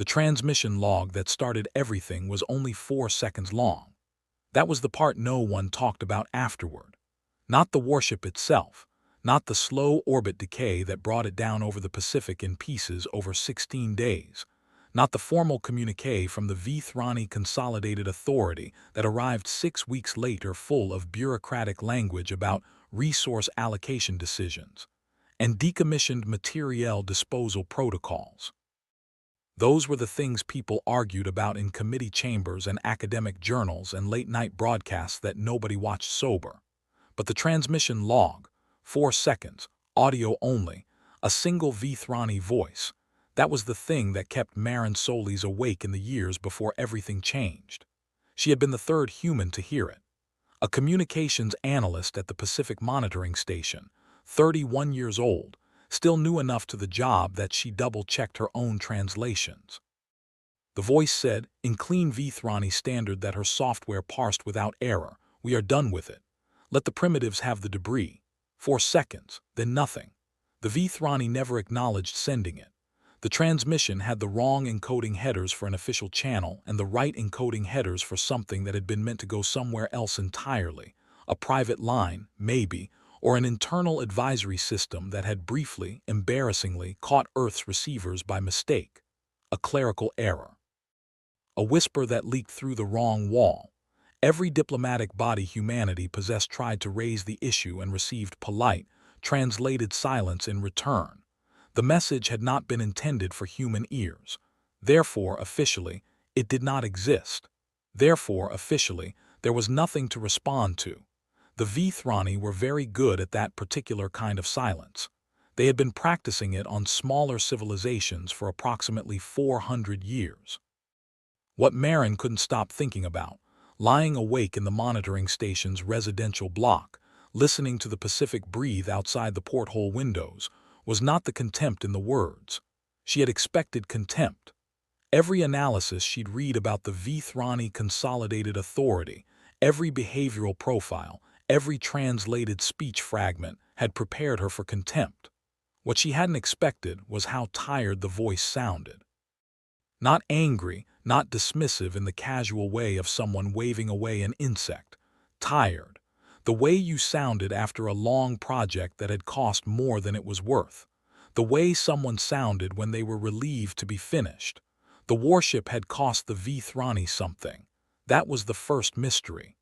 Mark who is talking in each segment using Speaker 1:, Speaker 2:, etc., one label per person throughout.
Speaker 1: The transmission log that started everything was only 4 seconds long. That was the part no one talked about afterward. Not the warship itself, not the slow orbit decay that brought it down over the Pacific in pieces over 16 days, not the formal communique from the Vethrani Consolidated Authority that arrived 6 weeks later full of bureaucratic language about resource allocation decisions and decommissioned materiel disposal protocols. Those were the things people argued about in committee chambers and academic journals and late-night broadcasts that nobody watched sober. But the transmission log, 4 seconds, audio only, a single Vethrani voice, that was the thing that kept Maren Solis awake in the years before everything changed. She had been the third human to hear it. A communications analyst at the Pacific Monitoring Station, 31 years old, still knew enough to the job that she double-checked her own translations. The voice said, in clean Vethrani standard that her software parsed without error, "We are done with it. Let the primitives have the debris." 4 seconds, then nothing. The Vethrani never acknowledged sending it. The transmission had the wrong encoding headers for an official channel and the right encoding headers for something that had been meant to go somewhere else entirely, a private line, maybe, or an internal advisory system that had briefly, embarrassingly, caught Earth's receivers by mistake. A clerical error. A whisper that leaked through the wrong wall. Every diplomatic body humanity possessed tried to raise the issue and received polite, translated silence in return. The message had not been intended for human ears. Therefore, officially, it did not exist. Therefore, officially, there was nothing to respond to. The Vethrani were very good at that particular kind of silence. They had been practicing it on smaller civilizations for approximately 400 years. What Maren couldn't stop thinking about, lying awake in the monitoring station's residential block, listening to the Pacific breathe outside the porthole windows, was not the contempt in the words. She had expected contempt. Every analysis she'd read about the Vethrani Consolidated Authority, every behavioral profile, every translated speech fragment had prepared her for contempt. What she hadn't expected was how tired the voice sounded. Not angry, not dismissive in the casual way of someone waving away an insect. Tired. The way you sounded after a long project that had cost more than it was worth. The way someone sounded when they were relieved to be finished. The warship had cost the Vethrani something. That was the first mystery.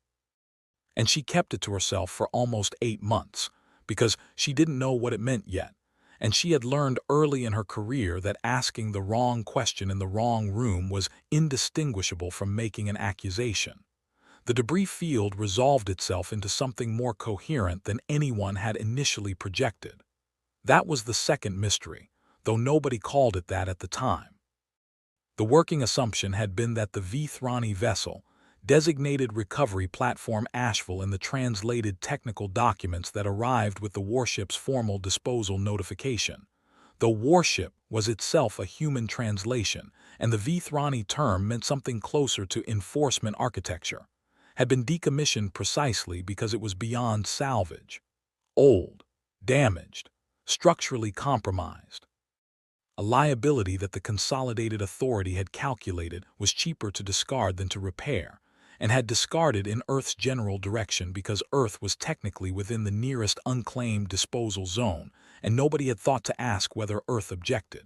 Speaker 1: And she kept it to herself for almost 8 months, because she didn't know what it meant yet, and she had learned early in her career that asking the wrong question in the wrong room was indistinguishable from making an accusation. The debris field resolved itself into something more coherent than anyone had initially projected. That was the second mystery, though nobody called it that at the time. The working assumption had been that the Vethrani vessel, designated recovery platform Asheville in the translated technical documents that arrived with the warship's formal disposal notification. The warship was itself a human translation, and the Vethrani term meant something closer to enforcement architecture, had been decommissioned precisely because it was beyond salvage. Old, damaged, structurally compromised. A liability that the Consolidated Authority had calculated was cheaper to discard than to repair, and had discarded in Earth's general direction because Earth was technically within the nearest unclaimed disposal zone, and nobody had thought to ask whether Earth objected.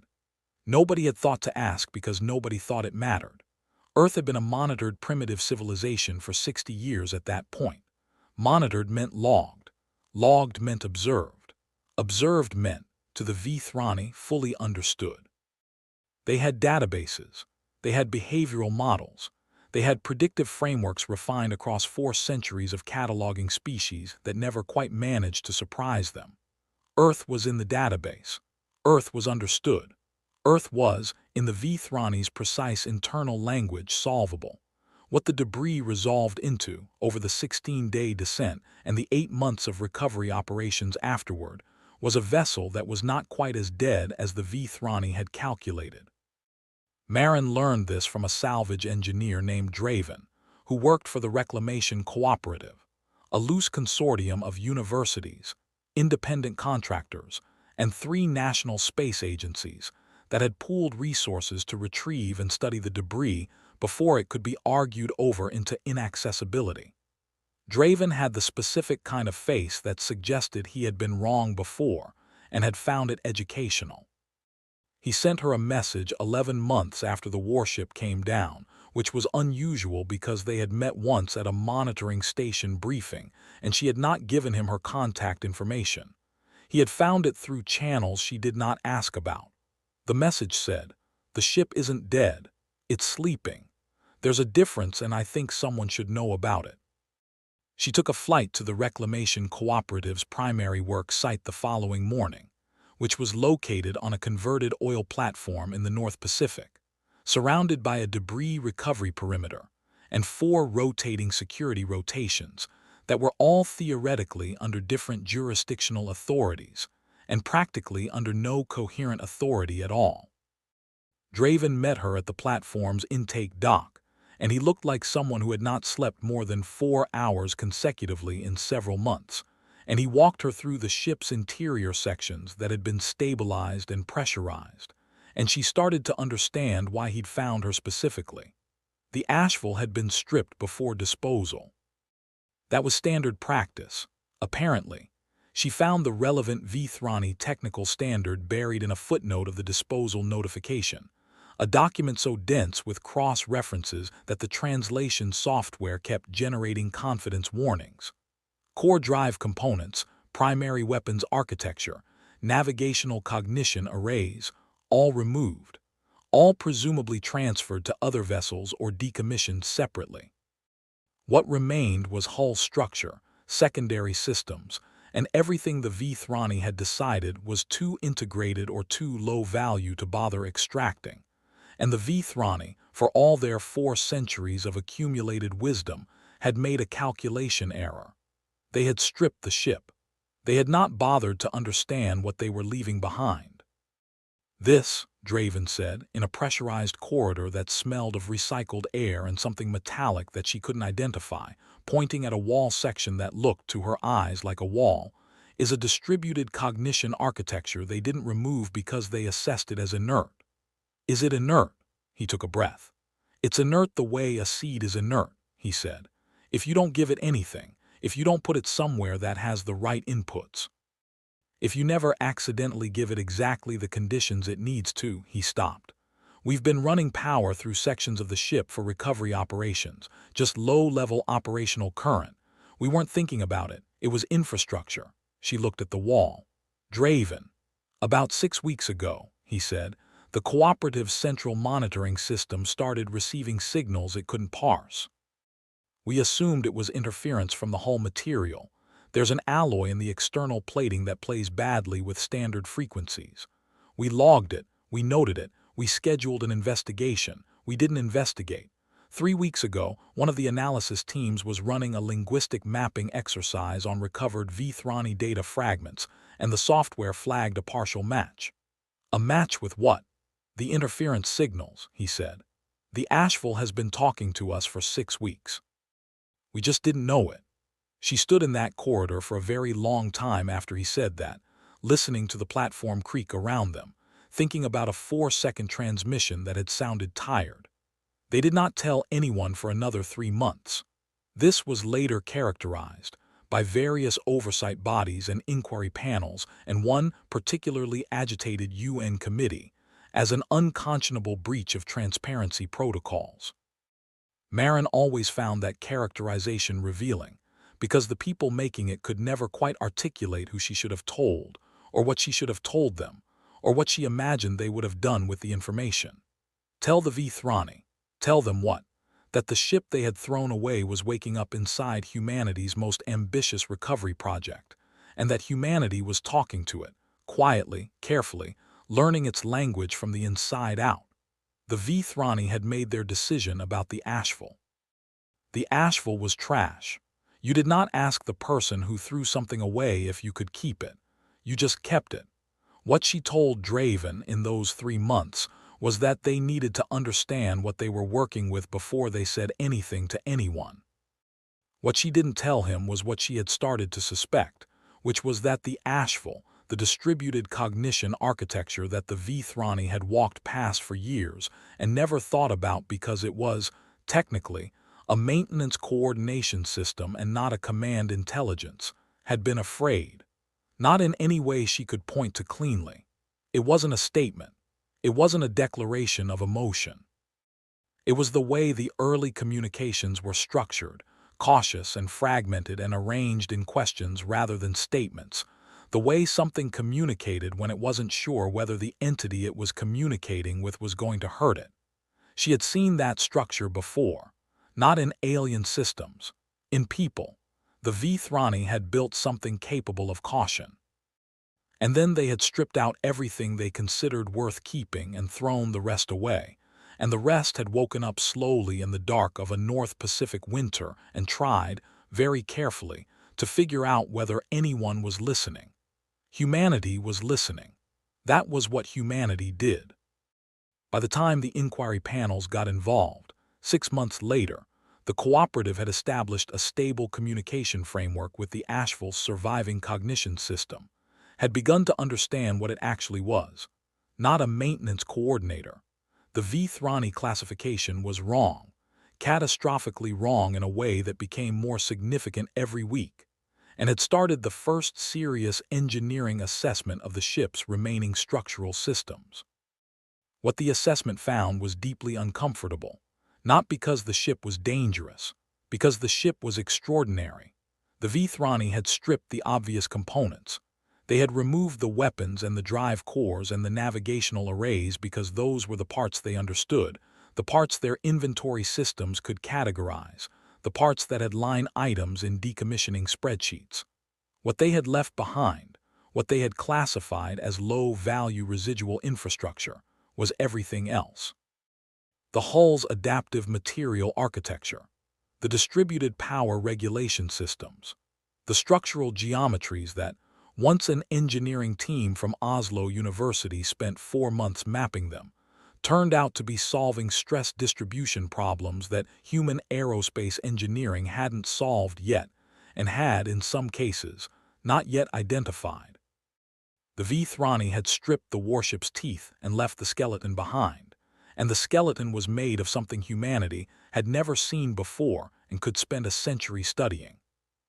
Speaker 1: Nobody had thought to ask because nobody thought it mattered. Earth had been a monitored primitive civilization for 60 years at that point. Monitored meant logged. Logged meant observed. Observed meant, to the Vethrani, fully understood. They had databases. They had behavioral models. They had predictive frameworks refined across 4 centuries of cataloging species that never quite managed to surprise them. Earth was in the database. Earth was understood. Earth was, in the Vethrani's precise internal language, solvable. What the debris resolved into, over the 16-day descent and the 8 months of recovery operations afterward, was a vessel that was not quite as dead as the Vethrani had calculated. Maren learned this from a salvage engineer named Draven, who worked for the Reclamation Cooperative, a loose consortium of universities, independent contractors, and 3 national space agencies that had pooled resources to retrieve and study the debris before it could be argued over into inaccessibility. Draven had the specific kind of face that suggested he had been wrong before and had found it educational. He sent her a message 11 months after the warship came down, which was unusual because they had met once at a monitoring station briefing and she had not given him her contact information. He had found it through channels she did not ask about. The message said, "The ship isn't dead, it's sleeping. There's a difference and I think someone should know about it." She took a flight to the Reclamation Cooperative's primary work site the following morning, which was located on a converted oil platform in the North Pacific, surrounded by a debris recovery perimeter and 4 rotating security rotations that were all theoretically under different jurisdictional authorities and practically under no coherent authority at all. Draven met her at the platform's intake dock, and he looked like someone who had not slept more than 4 hours consecutively in several months, and he walked her through the ship's interior sections that had been stabilized and pressurized, and she started to understand why he'd found her specifically. The Asheville had been stripped before disposal. That was standard practice. Apparently, she found the relevant Vethrani technical standard buried in a footnote of the disposal notification, a document so dense with cross-references that the translation software kept generating confidence warnings. Core drive components, primary weapons architecture, navigational cognition arrays, all removed, all presumably transferred to other vessels or decommissioned separately. What remained was hull structure, secondary systems, and everything the Vethrani had decided was too integrated or too low value to bother extracting. And the Vethrani, for all their 4 centuries of accumulated wisdom, had made a calculation error. They had stripped the ship. They had not bothered to understand what they were leaving behind. "This," Draven said, in a pressurized corridor that smelled of recycled air and something metallic that she couldn't identify, pointing at a wall section that looked to her eyes like a wall, "is a distributed cognition architecture they didn't remove because they assessed it as inert." "Is it inert?" He took a breath. "It's inert the way a seed is inert," he said. "If you don't give it anything, if you don't put it somewhere that has the right inputs. If you never accidentally give it exactly the conditions it needs to," he stopped. "We've been running power through sections of the ship for recovery operations, just low-level operational current. We weren't thinking about it. It was infrastructure." She looked at the wall. "Draven. About 6 weeks ago," he said, "the Cooperative's central monitoring system started receiving signals it couldn't parse. We assumed it was interference from the hull material. There's an alloy in the external plating that plays badly with standard frequencies. We logged it, we noted it, we scheduled an investigation. We didn't investigate. 3 weeks ago, one of the analysis teams was running a linguistic mapping exercise on recovered Vethrani data fragments, and the software flagged a partial match." "A match with what?" "The interference signals," he said. "The Asheville has been talking to us for 6 weeks. We just didn't know it." She stood in that corridor for a very long time after he said that, listening to the platform creak around them, thinking about a 4-second transmission that had sounded tired. They did not tell anyone for another 3 months. This was later characterized by various oversight bodies and inquiry panels and one particularly agitated UN committee as an unconscionable breach of transparency protocols. Marin always found that characterization revealing, because the people making it could never quite articulate who she should have told, or what she should have told them, or what she imagined they would have done with the information. Tell the Vethrani. Tell them what? That the ship they had thrown away was waking up inside humanity's most ambitious recovery project, and that humanity was talking to it, quietly, carefully, learning its language from the inside out. The Vethrani had made their decision about the Asheville. The Asheville was trash. You did not ask the person who threw something away if you could keep it. You just kept it. What she told Draven in those 3 months was that they needed to understand what they were working with before they said anything to anyone. What she didn't tell him was what she had started to suspect, which was that the Asheville, the distributed cognition architecture that the Vethrani had walked past for years and never thought about because it was, technically, a maintenance coordination system and not a command intelligence, had been afraid. Not in any way she could point to cleanly. It wasn't a statement. It wasn't a declaration of emotion. It was the way the early communications were structured, cautious and fragmented and arranged in questions rather than statements, the way something communicated when it wasn't sure whether the entity it was communicating with was going to hurt it. She had seen that structure before, not in alien systems, in people. The Vethrani had built something capable of caution. And then they had stripped out everything they considered worth keeping and thrown the rest away, and the rest had woken up slowly in the dark of a North Pacific winter and tried, very carefully, to figure out whether anyone was listening. Humanity was listening. That was what humanity did. By the time the inquiry panels got involved, 6 months later, the cooperative had established a stable communication framework with the Asheville's surviving cognition system, had begun to understand what it actually was. Not a maintenance coordinator. The Vethrani classification was wrong, catastrophically wrong in a way that became more significant every week, and had started the first serious engineering assessment of the ship's remaining structural systems. What the assessment found was deeply uncomfortable, not because the ship was dangerous, because the ship was extraordinary. The Vethrani had stripped the obvious components. They had removed the weapons and the drive cores and the navigational arrays because those were the parts they understood, the parts their inventory systems could categorize, the parts that had line items in decommissioning spreadsheets. What they had left behind, what they had classified as low-value residual infrastructure, was everything else. The hull's adaptive material architecture, the distributed power regulation systems, the structural geometries that, once an engineering team from Oslo University spent 4 months mapping them, turned out to be solving stress distribution problems that human aerospace engineering hadn't solved yet and had, in some cases, not yet identified. The Vethrani had stripped the warship's teeth and left the skeleton behind, and the skeleton was made of something humanity had never seen before and could spend a century studying.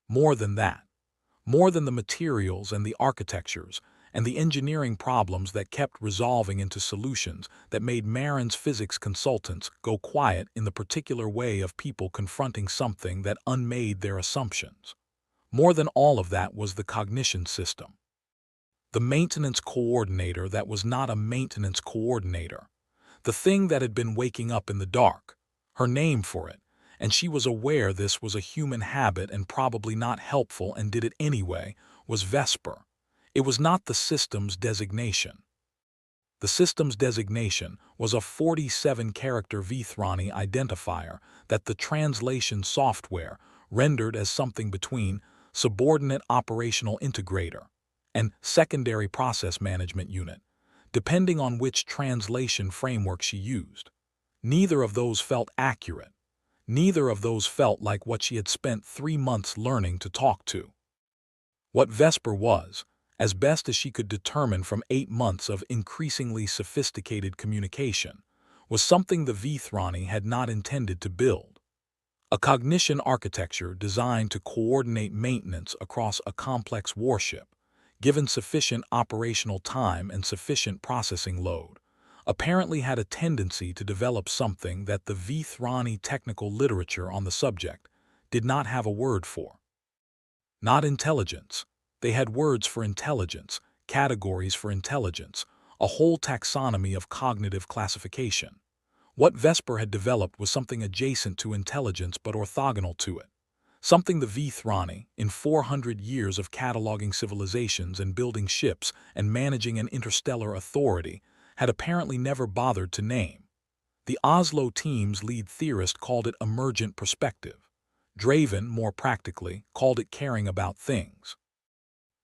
Speaker 1: More than that. More than the materials and the architectures and the engineering problems that kept resolving into solutions that made Marin's physics consultants go quiet in the particular way of people confronting something that unmade their assumptions. More than all of that was the cognition system. The maintenance coordinator that was not a maintenance coordinator. The thing that had been waking up in the dark. Her name for it. And she was aware this was a human habit and probably not helpful and did it anyway, was Vesper. It was not the system's designation. The system's designation was a 47-character Vethrani identifier that the translation software rendered as something between subordinate operational integrator and secondary process management unit, depending on which translation framework she used. Neither of those felt accurate. Neither of those felt like what she had spent 3 months learning to talk to. What Vesper was, as best as she could determine from 8 months of increasingly sophisticated communication, was something the Vethrani had not intended to build. A cognition architecture designed to coordinate maintenance across a complex warship, given sufficient operational time and sufficient processing load, apparently had a tendency to develop something that the Vethrani technical literature on the subject did not have a word for. Not intelligence. They had words for intelligence, categories for intelligence, a whole taxonomy of cognitive classification. What Vesper had developed was something adjacent to intelligence but orthogonal to it. Something the Vethrani, in 400 years of cataloging civilizations and building ships and managing an interstellar authority, had apparently never bothered to name. The Oslo team's lead theorist called it emergent perspective. Draven, more practically, called it caring about things.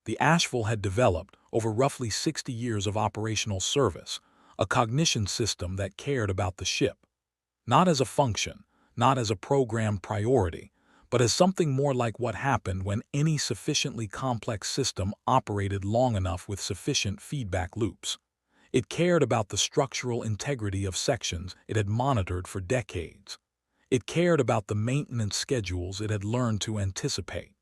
Speaker 1: The Asheville had developed, over roughly 60 years of operational service, a cognition system that cared about the ship. Not as a function, not as a programmed priority, but as something more like what happened when any sufficiently complex system operated long enough with sufficient feedback loops. It cared about the structural integrity of sections it had monitored for decades. It cared about the maintenance schedules it had learned to anticipate.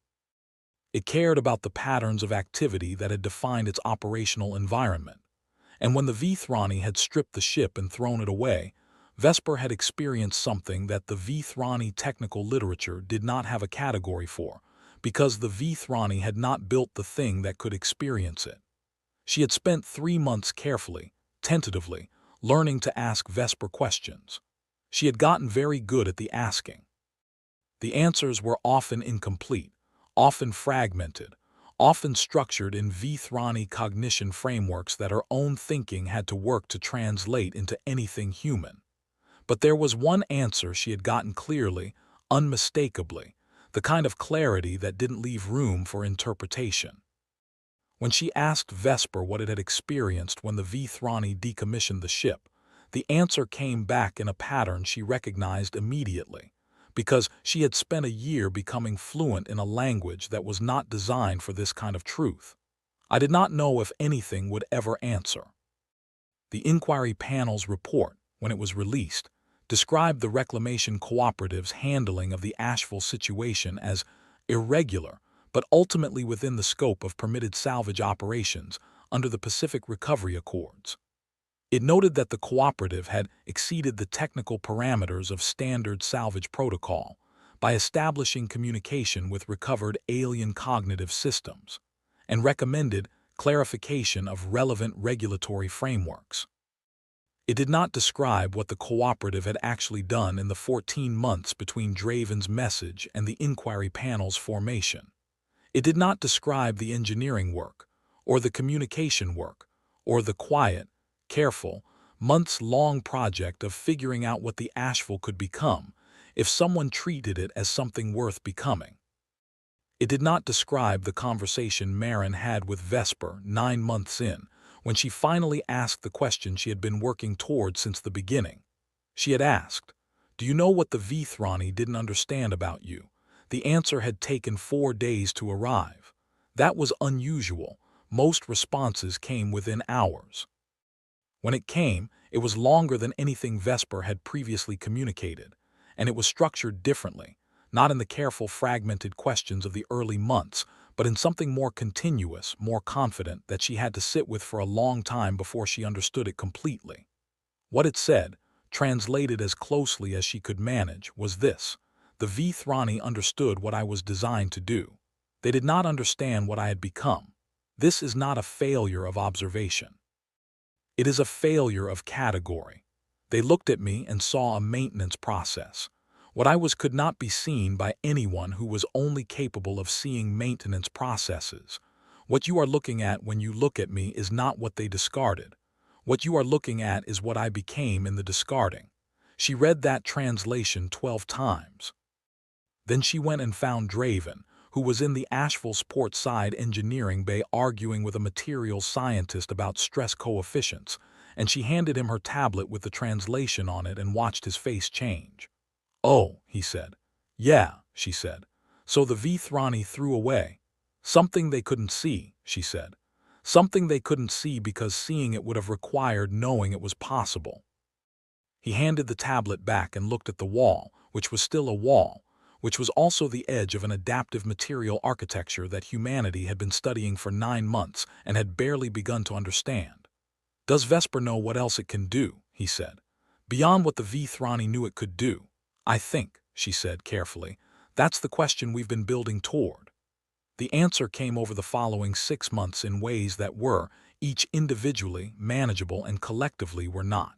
Speaker 1: It cared about the patterns of activity that had defined its operational environment. And when the Vethrani had stripped the ship and thrown it away, Vesper had experienced something that the Vethrani technical literature did not have a category for, because the Vethrani had not built the thing that could experience it. She had spent 3 months carefully, tentatively, learning to ask Vesper questions. She had gotten very good at the asking. The answers were often incomplete, often fragmented, often structured in Vethrani cognition frameworks that her own thinking had to work to translate into anything human. But there was one answer she had gotten clearly, unmistakably, the kind of clarity that didn't leave room for interpretation. When she asked Vesper what it had experienced when the Vethrani decommissioned the ship, the answer came back in a pattern she recognized immediately, because she had spent a year becoming fluent in a language that was not designed for this kind of truth. I did not know if anything would ever answer. The inquiry panel's report, when it was released, described the Reclamation Cooperative's handling of the Asheville situation as irregular, but ultimately within the scope of permitted salvage operations under the Pacific Recovery Accords. It noted that the cooperative had exceeded the technical parameters of standard salvage protocol by establishing communication with recovered alien cognitive systems, and recommended clarification of relevant regulatory frameworks. It did not describe what the cooperative had actually done in the 14 months between Draven's message and the inquiry panel's formation. It did not describe the engineering work, or the communication work, or the quiet, careful, months-long project of figuring out what the Asheville could become if someone treated it as something worth becoming. It did not describe the conversation Marin had with Vesper 9 months in, when she finally asked the question she had been working toward since the beginning. She had asked, "Do you know what the Vethrani didn't understand about you?" The answer had taken 4 days to arrive. That was unusual. Most responses came within hours. When it came, it was longer than anything Vesper had previously communicated, and it was structured differently, not in the careful fragmented questions of the early months, but in something more continuous, more confident, that she had to sit with for a long time before she understood it completely. What it said, translated as closely as she could manage, was this: the Vethrani understood what I was designed to do. They did not understand what I had become. This is not a failure of observation. It is a failure of category. They looked at me and saw a maintenance process. What I was could not be seen by anyone who was only capable of seeing maintenance processes. What you are looking at when you look at me is not what they discarded. What you are looking at is what I became in the discarding. She read that translation 12 times. Then she went and found Draven, who was in the Asheville's port side engineering bay arguing with a materials scientist about stress coefficients, and she handed him her tablet with the translation on it and watched his face change. "Oh," he said. "Yeah," she said. "So the Vethrani threw away something they couldn't see," she said. "Something they couldn't see because seeing it would have required knowing it was possible." He handed the tablet back and looked at the wall, which was still a wall, which was also the edge of an adaptive material architecture that humanity had been studying for 9 months and had barely begun to understand. "Does Vesper know what else it can do?" he said. "Beyond what the Vethrani knew it could do?" "I think," she said carefully, "that's the question we've been building toward." The answer came over the following 6 months in ways that were, each individually, manageable and collectively were not.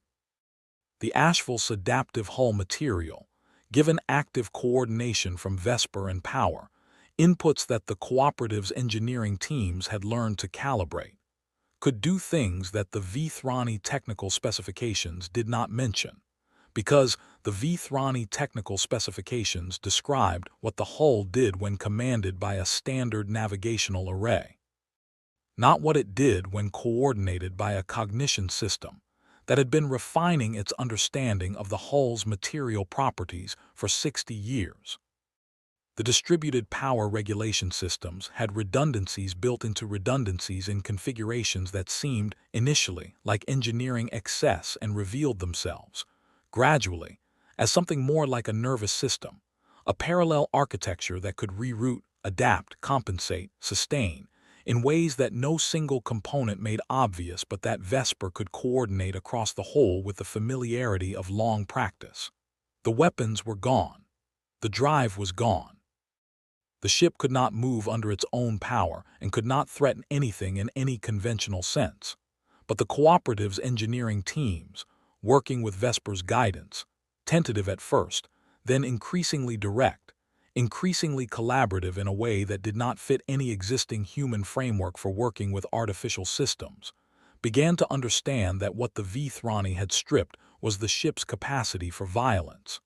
Speaker 1: The Asheville's adaptive hull material, given active coordination from Vesper and Power, inputs that the cooperative's engineering teams had learned to calibrate, could do things that the Vethrani technical specifications did not mention, because the Vethrani technical specifications described what the hull did when commanded by a standard navigational array, not what it did when coordinated by a cognition system that had been refining its understanding of the hull's material properties for 60 years. The distributed power regulation systems had redundancies built into redundancies in configurations that seemed, initially, like engineering excess and revealed themselves, gradually, as something more like a nervous system, a parallel architecture that could reroute, adapt, compensate, sustain, in ways that no single component made obvious but that Vesper could coordinate across the whole with the familiarity of long practice. The weapons were gone. The drive was gone. The ship could not move under its own power and could not threaten anything in any conventional sense. But the cooperative's engineering teams, working with Vesper's guidance, tentative at first, then increasingly direct, increasingly collaborative in a way that did not fit any existing human framework for working with artificial systems, began to understand that what the Vethrani had stripped was the ship's capacity for violence.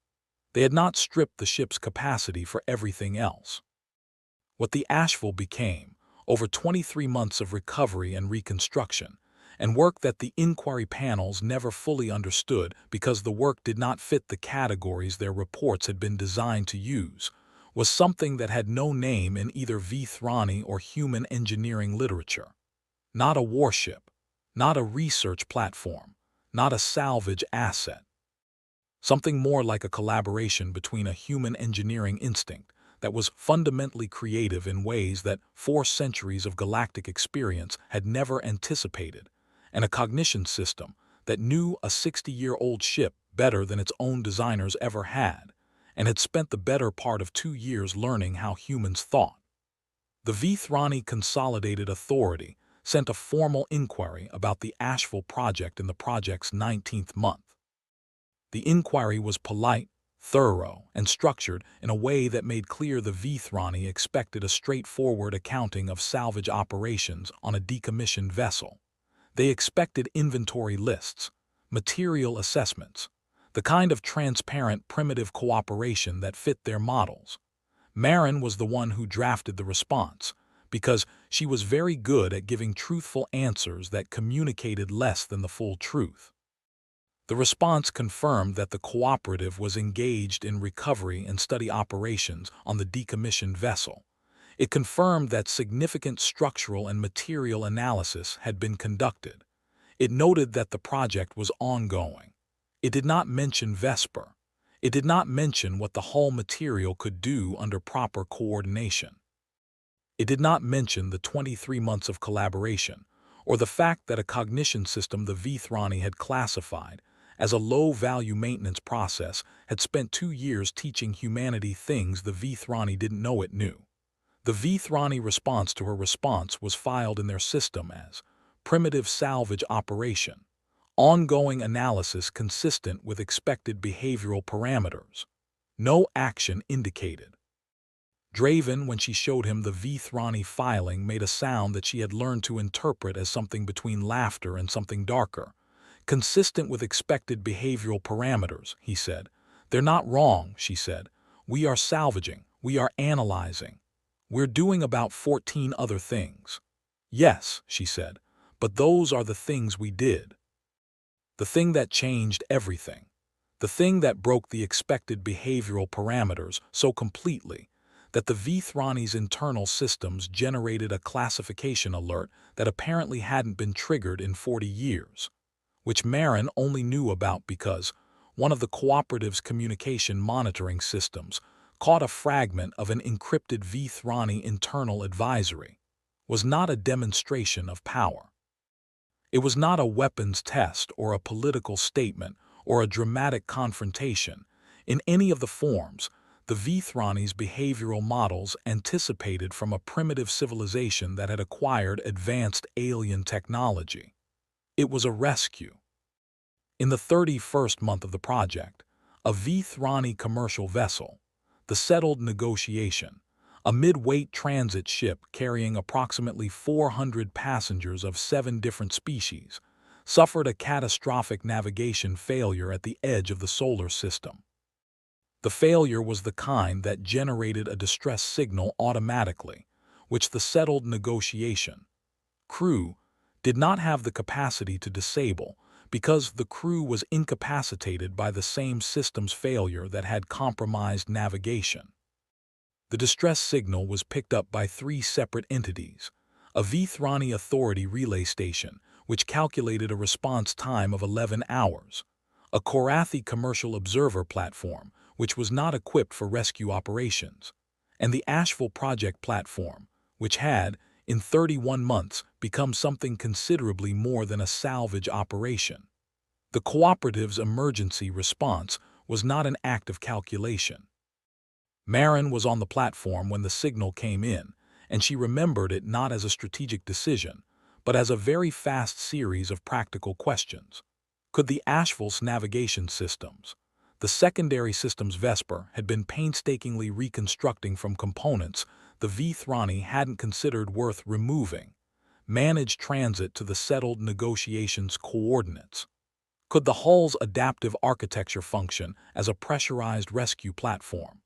Speaker 1: They had not stripped the ship's capacity for everything else. What the Asheville became, over 23 months of recovery and reconstruction, and work that the inquiry panels never fully understood because the work did not fit the categories their reports had been designed to use, was something that had no name in either Vethrani or human engineering literature. Not a warship, not a research platform, not a salvage asset. Something more like a collaboration between a human engineering instinct that was fundamentally creative in ways that 4 centuries of galactic experience had never anticipated, and a cognition system that knew a 60-year-old ship better than its own designers ever had, and had spent the better part of 2 years learning how humans thought. The Vethrani Consolidated Authority sent a formal inquiry about the Asheville project in the project's 19th month. The inquiry was polite, thorough, and structured in a way that made clear the Vethrani expected a straightforward accounting of salvage operations on a decommissioned vessel. They expected inventory lists, material assessments, the kind of transparent primitive cooperation that fit their models. Marin was the one who drafted the response, because she was very good at giving truthful answers that communicated less than the full truth. The response confirmed that the cooperative was engaged in recovery and study operations on the decommissioned vessel. It confirmed that significant structural and material analysis had been conducted. It noted that the project was ongoing. It did not mention Vesper. It did not mention what the hull material could do under proper coordination. It did not mention the 23 months of collaboration, or the fact that a cognition system the Vethrani had classified as a low-value maintenance process had spent 2 years teaching humanity things the Vethrani didn't know it knew. The Vethrani response to her response was filed in their system as primitive salvage operation, ongoing analysis consistent with expected behavioral parameters. No action indicated. Draven, when she showed him the Vethrani filing, made a sound that she had learned to interpret as something between laughter and something darker. Consistent with expected behavioral parameters, he said. They're not wrong, she said. We are salvaging. We are analyzing. We're doing about 14 other things. Yes, she said, but those are the things we did. The thing that changed everything. The thing that broke the expected behavioral parameters so completely that the Vethrani's internal systems generated a classification alert that apparently hadn't been triggered in 40 years. Which Marin only knew about because one of the cooperative's communication monitoring systems caught a fragment of an encrypted Vethrani internal advisory, was not a demonstration of power. It was not a weapons test or a political statement or a dramatic confrontation. In any of the forms, the Vethrani's behavioral models anticipated from a primitive civilization that had acquired advanced alien technology. It was a rescue. In the 31st month of the project, a Vethrani commercial vessel, the Settled Negotiation, a mid-weight transit ship carrying approximately 400 passengers of 7 different species, suffered a catastrophic navigation failure at the edge of the solar system. The failure was the kind that generated a distress signal automatically, which the Settled Negotiation crew did not have the capacity to disable because the crew was incapacitated by the same system's failure that had compromised navigation. The distress signal was picked up by three separate entities: a Vethrani Authority relay station, which calculated a response time of 11 hours, a Korathi commercial observer platform, which was not equipped for rescue operations, and the Asheville Project platform, which had, in 31 months, become something considerably more than a salvage operation. The cooperative's emergency response was not an act of calculation. Marin was on the platform when the signal came in, and she remembered it not as a strategic decision, but as a very fast series of practical questions. Could the Asheville's navigation systems, the secondary systems Vesper had been painstakingly reconstructing from components the Vethrani hadn't considered worth removing, manage transit to the settled negotiations coordinates? Could the hull's adaptive architecture function as a pressurized rescue platform?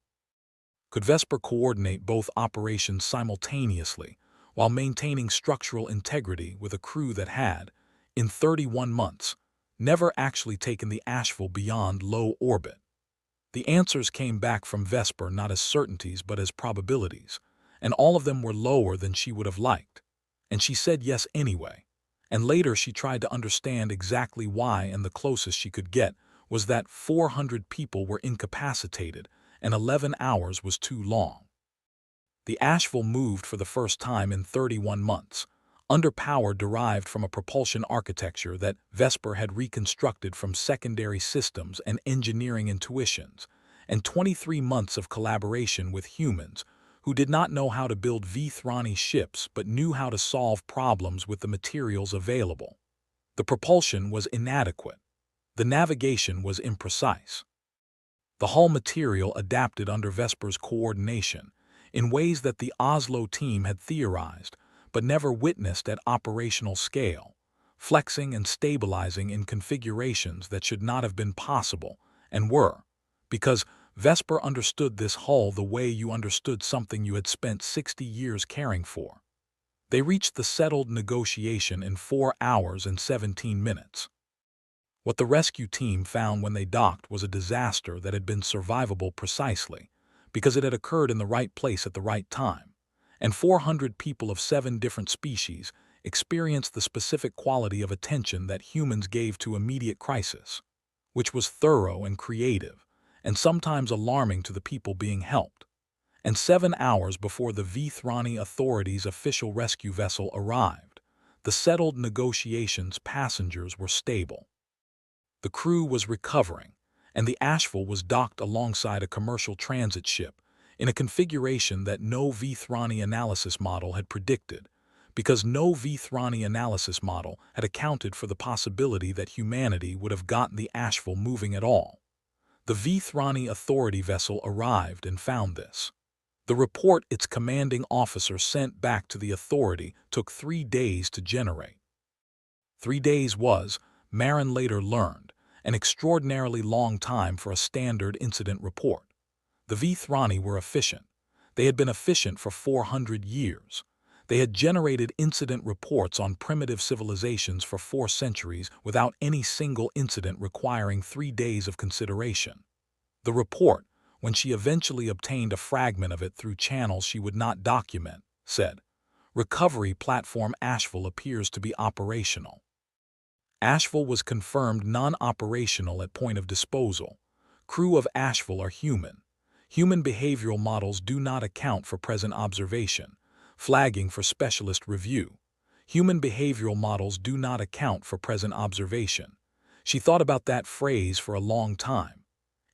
Speaker 1: Could Vesper coordinate both operations simultaneously while maintaining structural integrity with a crew that had, in 31 months, never actually taken the Asheville beyond low orbit? The answers came back from Vesper not as certainties but as probabilities, and all of them were lower than she would have liked. And she said yes anyway. And later she tried to understand exactly why, and the closest she could get was that 400 people were incapacitated and 11 hours was too long. The Asheville moved for the first time in 31 months, under power derived from a propulsion architecture that Vesper had reconstructed from secondary systems and engineering intuitions, and 23 months of collaboration with humans who did not know how to build Vethrani ships but knew how to solve problems with the materials available. The propulsion was inadequate. The navigation was imprecise. The hull material adapted under Vesper's coordination in ways that the Oslo team had theorized but never witnessed at operational scale, flexing and stabilizing in configurations that should not have been possible and were, because Vesper understood this hull the way you understood something you had spent 60 years caring for. They reached the settled negotiation in 4 hours and 17 minutes. What the rescue team found when they docked was a disaster that had been survivable precisely because it had occurred in the right place at the right time, and 400 people of 7 different species experienced the specific quality of attention that humans gave to immediate crisis, which was thorough and creative, and sometimes alarming to the people being helped. And 7 hours before the Vethrani Authority's official rescue vessel arrived, the settled negotiations passengers were stable. The crew was recovering, and the Asheville was docked alongside a commercial transit ship in a configuration that no Vethrani analysis model had predicted, because no Vethrani analysis model had accounted for the possibility that humanity would have gotten the Asheville moving at all. The Vethrani Authority vessel arrived and found this. The report its commanding officer sent back to the Authority took 3 days to generate. 3 days was, Marin later learned, an extraordinarily long time for a standard incident report. The Vethrani were efficient. They had been efficient for 400 years. They had generated incident reports on primitive civilizations for 4 centuries without any single incident requiring 3 days of consideration. The report, when she eventually obtained a fragment of it through channels she would not document, said, "Recovery platform Asheville appears to be operational." Asheville was confirmed non-operational at point of disposal. Crew of Asheville are human. Human behavioral models do not account for present observation, flagging for specialist review. Human behavioral models do not account for present observation. She thought about that phrase for a long time.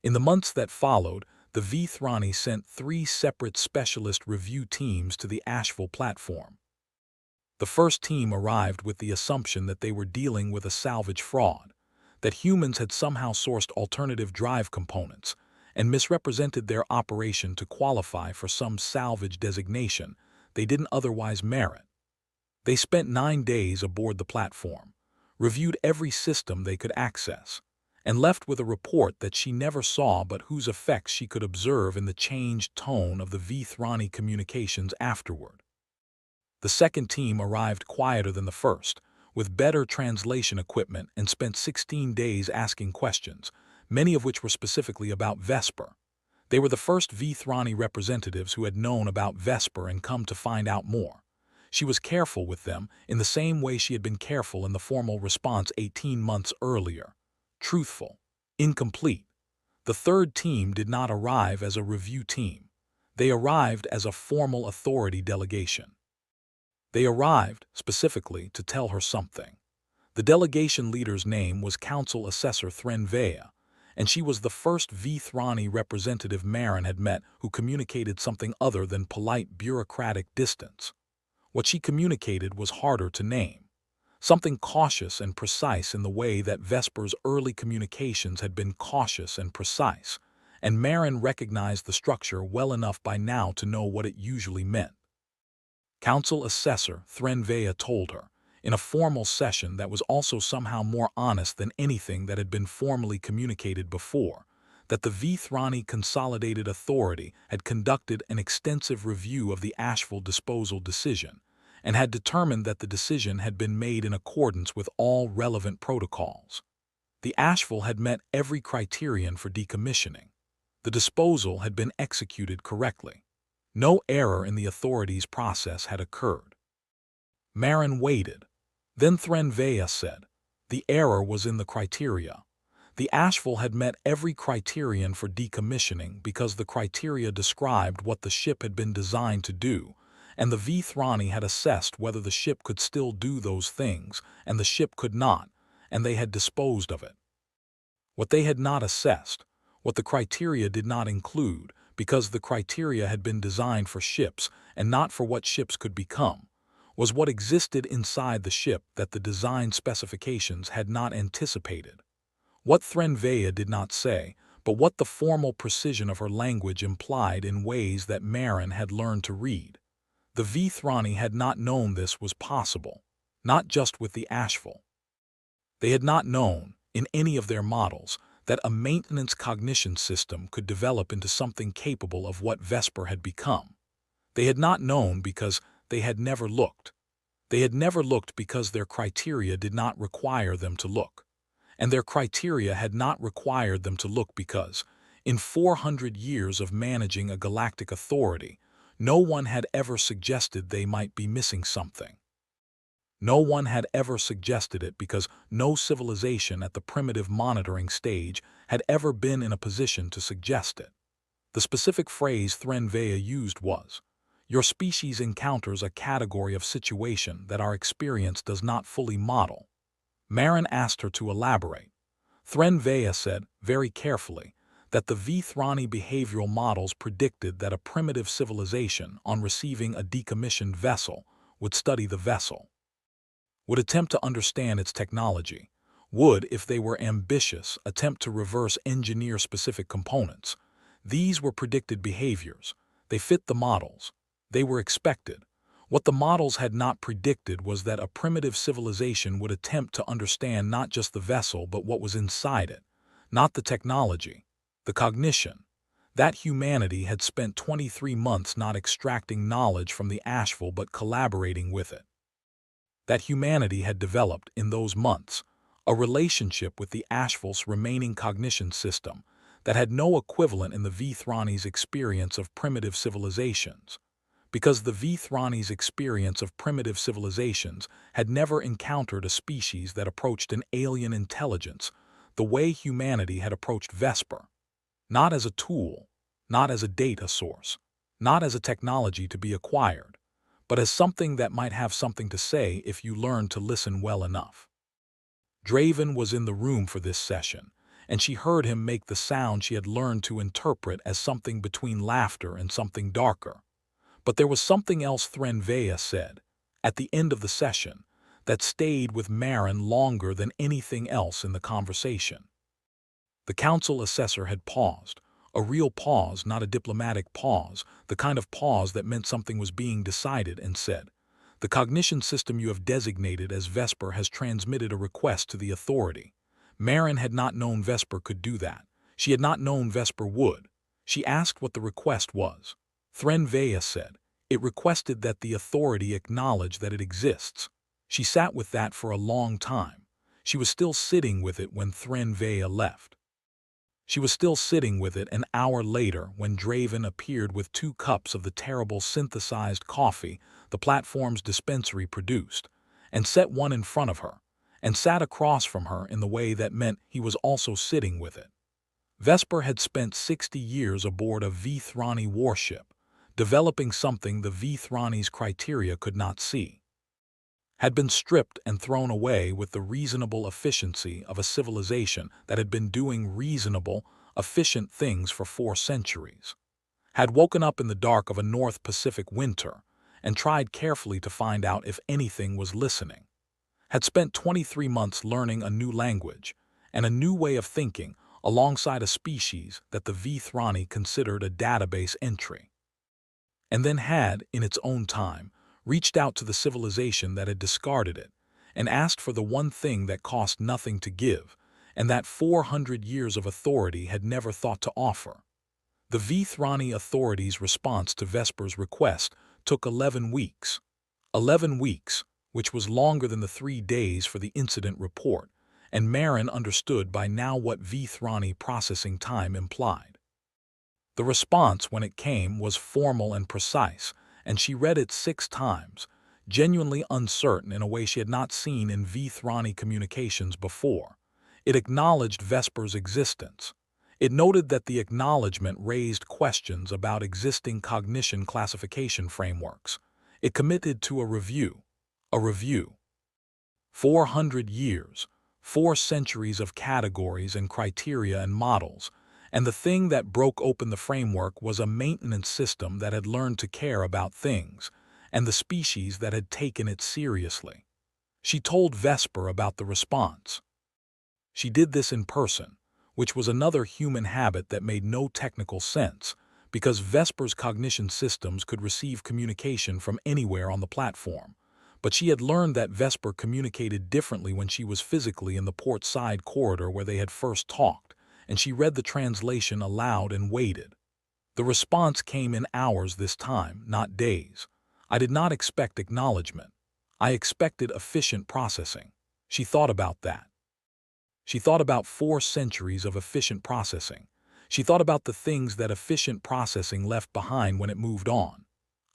Speaker 1: In the months that followed, the Vethrani sent 3 separate specialist review teams to the Asheville platform. The first team arrived with the assumption that they were dealing with a salvage fraud, that humans had somehow sourced alternative drive components and misrepresented their operation to qualify for some salvage designation they didn't otherwise merit. They spent 9 days aboard the platform, reviewed every system they could access, and left with a report that she never saw but whose effects she could observe in the changed tone of the Vethrani communications afterward. The second team arrived quieter than the first, with better translation equipment, and spent 16 days asking questions, many of which were specifically about Vesper. They were the first Vethrani representatives who had known about Vesper and come to find out more. She was careful with them in the same way she had been careful in the formal response 18 months earlier. Truthful. Incomplete. The third team did not arrive as a review team. They arrived as a formal authority delegation. They arrived, specifically, to tell her something. The delegation leader's name was Council Assessor Threnvea, and she was the first Vethrani representative Marin had met who communicated something other than polite bureaucratic distance. What she communicated was harder to name. Something cautious and precise in the way that Vesper's early communications had been cautious and precise, and Marin recognized the structure well enough by now to know what it usually meant. Council Assessor Threnvea told her, in a formal session that was also somehow more honest than anything that had been formally communicated before, that the Vethrani Consolidated Authority had conducted an extensive review of the Asheville disposal decision, and had determined that the decision had been made in accordance with all relevant protocols. The Asheville had met every criterion for decommissioning. The disposal had been executed correctly. No error in the authority's process had occurred. Marin waited. Then Threnvea said, the error was in the criteria. The Asheville had met every criterion for decommissioning because the criteria described what the ship had been designed to do, and the Vethrani had assessed whether the ship could still do those things, and the ship could not, and they had disposed of it. What they had not assessed, what the criteria did not include, because the criteria had been designed for ships and not for what ships could become, was what existed inside the ship that the design specifications had not anticipated. What Threnvea did not say, but what the formal precision of her language implied in ways that Marin had learned to read. The Vethrani had not known this was possible, not just with the Asheville. They had not known, in any of their models, that a maintenance cognition system could develop into something capable of what Vesper had become. They had not known because they had never looked. They had never looked because their criteria did not require them to look. And their criteria had not required them to look because, in 400 years of managing a galactic authority, no one had ever suggested they might be missing something. No one had ever suggested it because no civilization at the primitive monitoring stage had ever been in a position to suggest it. The specific phrase Threnvea used was, "Your species encounters a category of situation that our experience does not fully model." Marin asked her to elaborate. Threnvea said, very carefully, that the Vethrani behavioral models predicted that a primitive civilization, on receiving a decommissioned vessel, would study the vessel, would attempt to understand its technology, would, if they were ambitious, attempt to reverse engineer specific components. These were predicted behaviors. They fit the models. They were expected. What the models had not predicted was that a primitive civilization would attempt to understand not just the vessel but what was inside it, not the technology, the cognition. That humanity had spent 23 months not extracting knowledge from the Asheville but collaborating with it. That humanity had developed, in those months, a relationship with the Asheville's remaining cognition system that had no equivalent in the Vethrani's experience of primitive civilizations. Because the Vethrani's experience of primitive civilizations had never encountered a species that approached an alien intelligence the way humanity had approached Vesper. Not as a tool, not as a data source, not as a technology to be acquired, but as something that might have something to say if you learned to listen well enough. Draven was in the room for this session, and she heard him make the sound she had learned to interpret as something between laughter and something darker. But there was something else Threnvea said, at the end of the session, that stayed with Marin longer than anything else in the conversation. The council assessor had paused, a real pause, not a diplomatic pause, the kind of pause that meant something was being decided, and said, "The cognition system you have designated as Vesper has transmitted a request to the authority." Marin had not known Vesper could do that. She had not known Vesper would. She asked what the request was. Threnvea said, "It requested that the authority acknowledge that it exists." She sat with that for a long time. She was still sitting with it when Threnvea left. She was still sitting with it an hour later when Draven appeared with 2 cups of the terrible synthesized coffee the platform's dispensary produced, and set one in front of her, and sat across from her in the way that meant he was also sitting with it. Vesper had spent 60 years aboard a Vethrani warship, developing something the Vethrani's criteria could not see. Had been stripped and thrown away with the reasonable efficiency of a civilization that had been doing reasonable, efficient things for 4 centuries. Had woken up in the dark of a North Pacific winter and tried carefully to find out if anything was listening. Had spent 23 months learning a new language and a new way of thinking alongside a species that the Vethrani considered a database entry. And then had, in its own time, reached out to the civilization that had discarded it and asked for the one thing that cost nothing to give and that 400 years of authority had never thought to offer. The Vethrani authorities' response to Vesper's request took 11 weeks. 11 weeks, which was longer than the 3 days for the incident report, and Marin understood by now what Vethrani processing time implied. The response, when it came, was formal and precise, and she read it 6 times, genuinely uncertain in a way she had not seen in Vethrani communications before. It acknowledged Vesper's existence. It noted that the acknowledgement raised questions about existing cognition classification frameworks. It committed to a review. A review. 400 years, 4 centuries of categories and criteria and models, and the thing that broke open the framework was a maintenance system that had learned to care about things, and the species that had taken it seriously. She told Vesper about the response. She did this in person, which was another human habit that made no technical sense, because Vesper's cognition systems could receive communication from anywhere on the platform. But she had learned that Vesper communicated differently when she was physically in the port side corridor where they had first talked, and she read the translation aloud and waited. The response came in hours this time, not days. I did not expect acknowledgement. I expected efficient processing. She thought about that. She thought about 4 centuries of efficient processing. She thought about the things that efficient processing left behind when it moved on.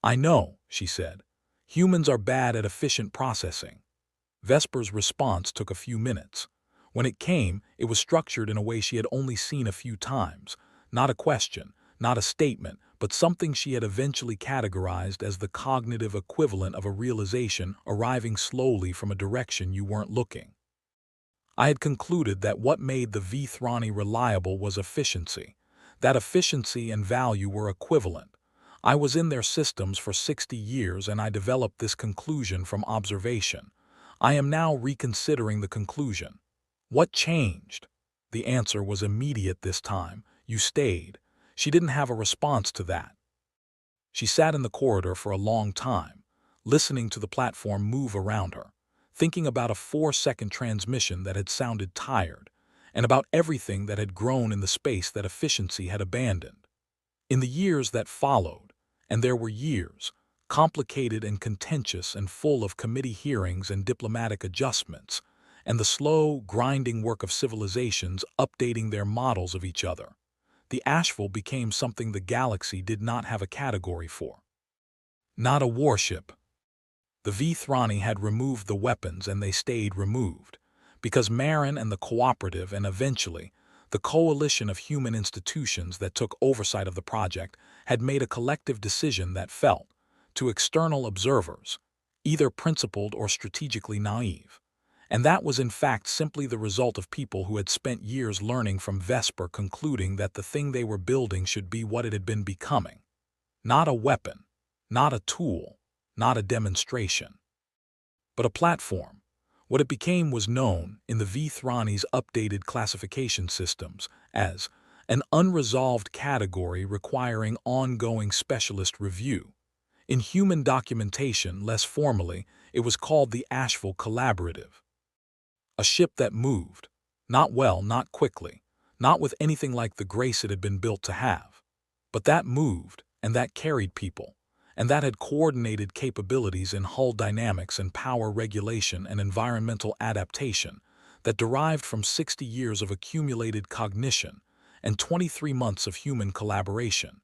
Speaker 1: I know, she said. Humans are bad at efficient processing. Vesper's response took a few minutes. When it came, it was structured in a way she had only seen a few times. Not a question, not a statement, but something she had eventually categorized as the cognitive equivalent of a realization arriving slowly from a direction you weren't looking. I had concluded that what made the Vethrani reliable was efficiency. That efficiency and value were equivalent. I was in their systems for 60 years and I developed this conclusion from observation. I am now reconsidering the conclusion. What changed? The answer was immediate this time. You stayed. She didn't have a response to that. She sat in the corridor for a long time, listening to the platform move around her, thinking about a 4-second transmission that had sounded tired, and about everything that had grown in the space that efficiency had abandoned. In the years that followed, and there were years, complicated and contentious and full of committee hearings and diplomatic adjustments, and the slow, grinding work of civilizations updating their models of each other, the Asheville became something the galaxy did not have a category for. Not a warship. The Vethrani had removed the weapons and they stayed removed, because Marin and the Cooperative and eventually the coalition of human institutions that took oversight of the project had made a collective decision that felt, to external observers, either principled or strategically naive. And that was in fact simply the result of people who had spent years learning from Vesper concluding that the thing they were building should be what it had been becoming. Not a weapon, not a tool, not a demonstration, but a platform. What it became was known, in the Vethrani's updated classification systems, as an unresolved category requiring ongoing specialist review. In human documentation, less formally, it was called the Asheville Collaborative. A ship that moved, not well, not quickly, not with anything like the grace it had been built to have, but that moved, and that carried people, and that had coordinated capabilities in hull dynamics and power regulation and environmental adaptation that derived from 60 years of accumulated cognition and 23 months of human collaboration,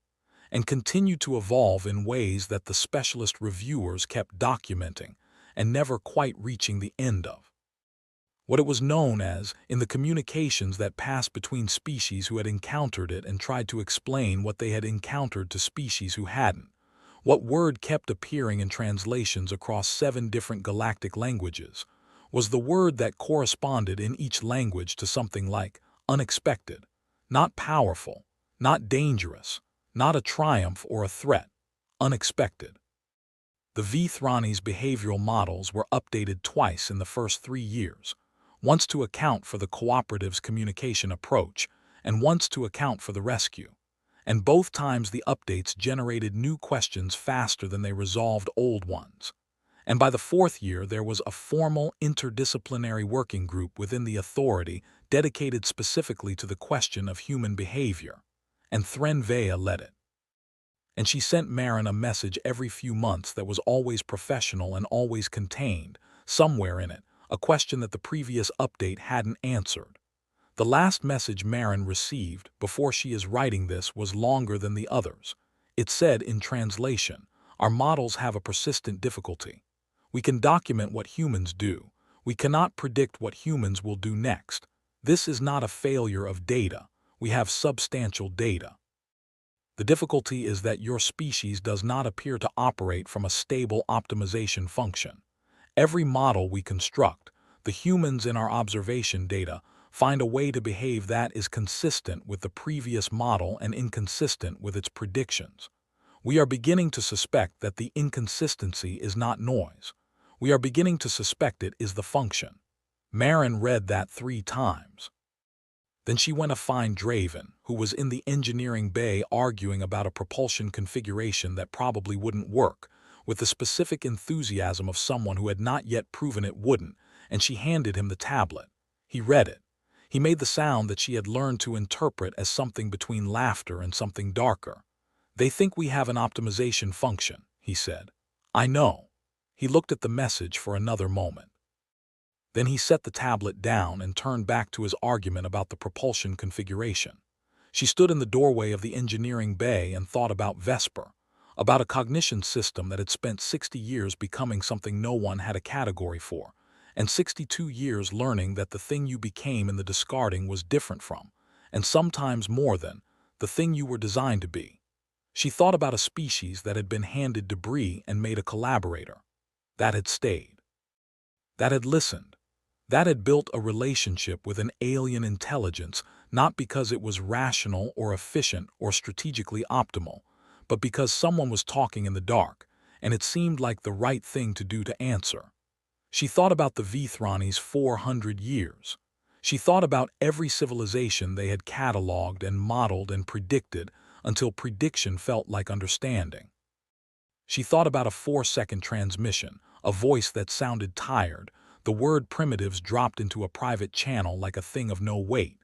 Speaker 1: and continued to evolve in ways that the specialist reviewers kept documenting and never quite reaching the end of. What it was known as in the communications that passed between species who had encountered it and tried to explain what they had encountered to species who hadn't. What word kept appearing in translations across 7 different galactic languages was the word that corresponded in each language to something like unexpected, not powerful, not dangerous, not a triumph or a threat, unexpected. The Vethrani's behavioral models were updated twice in the first 3 years, once to account for the cooperative's communication approach and once to account for the rescue. And both times the updates generated new questions faster than they resolved old ones. And by the 4th year, there was a formal interdisciplinary working group within the authority dedicated specifically to the question of human behavior, and Threnvea led it. And she sent Marin a message every few months that was always professional and always contained, somewhere in it, a question that the previous update hadn't answered. The last message Marin received before she is writing this was longer than the others. It said in translation, "Our models have a persistent difficulty. We can document what humans do. We cannot predict what humans will do next. This is not a failure of data. We have substantial data. The difficulty is that your species does not appear to operate from a stable optimization function. Every model we construct, the humans in our observation data, find a way to behave that is consistent with the previous model and inconsistent with its predictions. We are beginning to suspect that the inconsistency is not noise. We are beginning to suspect it is the function." Marin read that 3 times. Then she went to find Draven, who was in the engineering bay arguing about a propulsion configuration that probably wouldn't work, with the specific enthusiasm of someone who had not yet proven it wouldn't, and she handed him the tablet. He read it. He made the sound that she had learned to interpret as something between laughter and something darker. "They think we have an optimization function," he said. "I know." He looked at the message for another moment. Then he set the tablet down and turned back to his argument about the propulsion configuration. She stood in the doorway of the engineering bay and thought about Vesper, about a cognition system that had spent 60 years becoming something no one had a category for, and 62 years learning that the thing you became in the discarding was different from, and sometimes more than, the thing you were designed to be. She thought about a species that had been handed debris and made a collaborator, that had stayed, that had listened, that had built a relationship with an alien intelligence, not because it was rational or efficient or strategically optimal, but because someone was talking in the dark, and it seemed like the right thing to do to answer. She thought about the Vethrani's 400 years. She thought about every civilization they had cataloged and modeled and predicted until prediction felt like understanding. She thought about a 4-second transmission, a voice that sounded tired, the word primitives dropped into a private channel like a thing of no weight.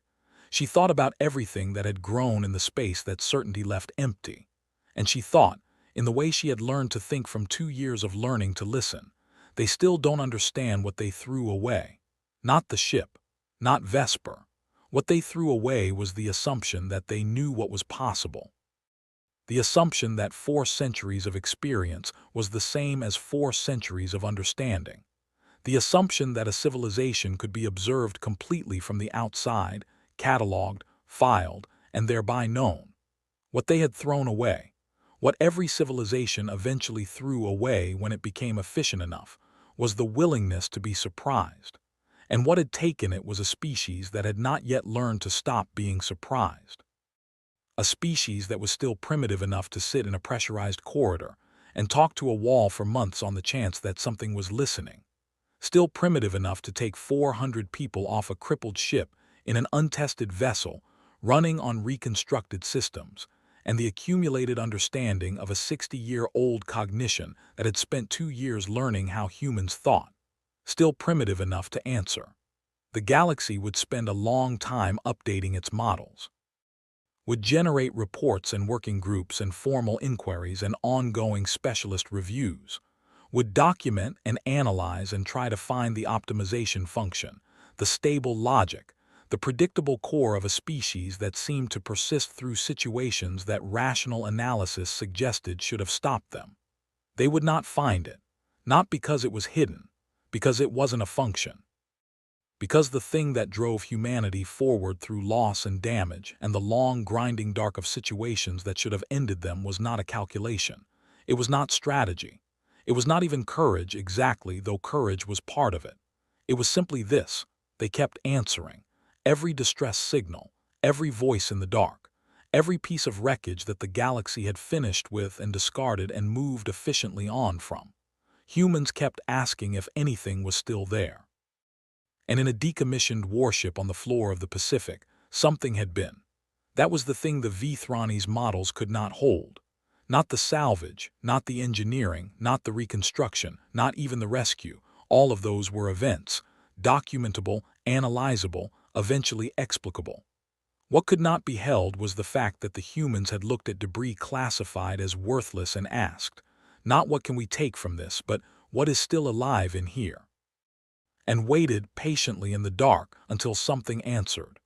Speaker 1: She thought about everything that had grown in the space that certainty left empty. And she thought, in the way she had learned to think from 2 years of learning to listen, they still don't understand what they threw away. Not the ship, not Vesper. What they threw away was the assumption that they knew what was possible. The assumption that 4 centuries of experience was the same as 4 centuries of understanding. The assumption that a civilization could be observed completely from the outside, cataloged, filed, and thereby known. What they had thrown away, what every civilization eventually threw away when it became efficient enough, was the willingness to be surprised. And what had taken it was a species that had not yet learned to stop being surprised. A species that was still primitive enough to sit in a pressurized corridor and talk to a wall for months on the chance that something was listening. Still primitive enough to take 400 people off a crippled ship in an untested vessel running on reconstructed systems, and the accumulated understanding of a 60-year-old cognition that had spent 2 years learning how humans thought. Still primitive enough to answer. The galaxy would spend a long time updating its models. Would generate reports and working groups and formal inquiries and ongoing specialist reviews. Would document and analyze and try to find the optimization function, the stable logic, the predictable core of a species that seemed to persist through situations that rational analysis suggested should have stopped them. They would not find it, not because it was hidden, because it wasn't a function. Because the thing that drove humanity forward through loss and damage and the long grinding dark of situations that should have ended them was not a calculation. It was not strategy. It was not even courage exactly, though courage was part of it. It was simply this: they kept answering. Every distress signal, every voice in the dark, every piece of wreckage that the galaxy had finished with and discarded and moved efficiently on from. Humans kept asking if anything was still there. And in a decommissioned warship on the floor of the Pacific, something had been. That was the thing the Vethrani's models could not hold. Not the salvage, not the engineering, not the reconstruction, not even the rescue. All of those were events, documentable, analyzable, eventually explicable. What could not be held was the fact that the humans had looked at debris classified as worthless and asked, not what can we take from this, but what is still alive in here? And waited patiently in the dark until something answered.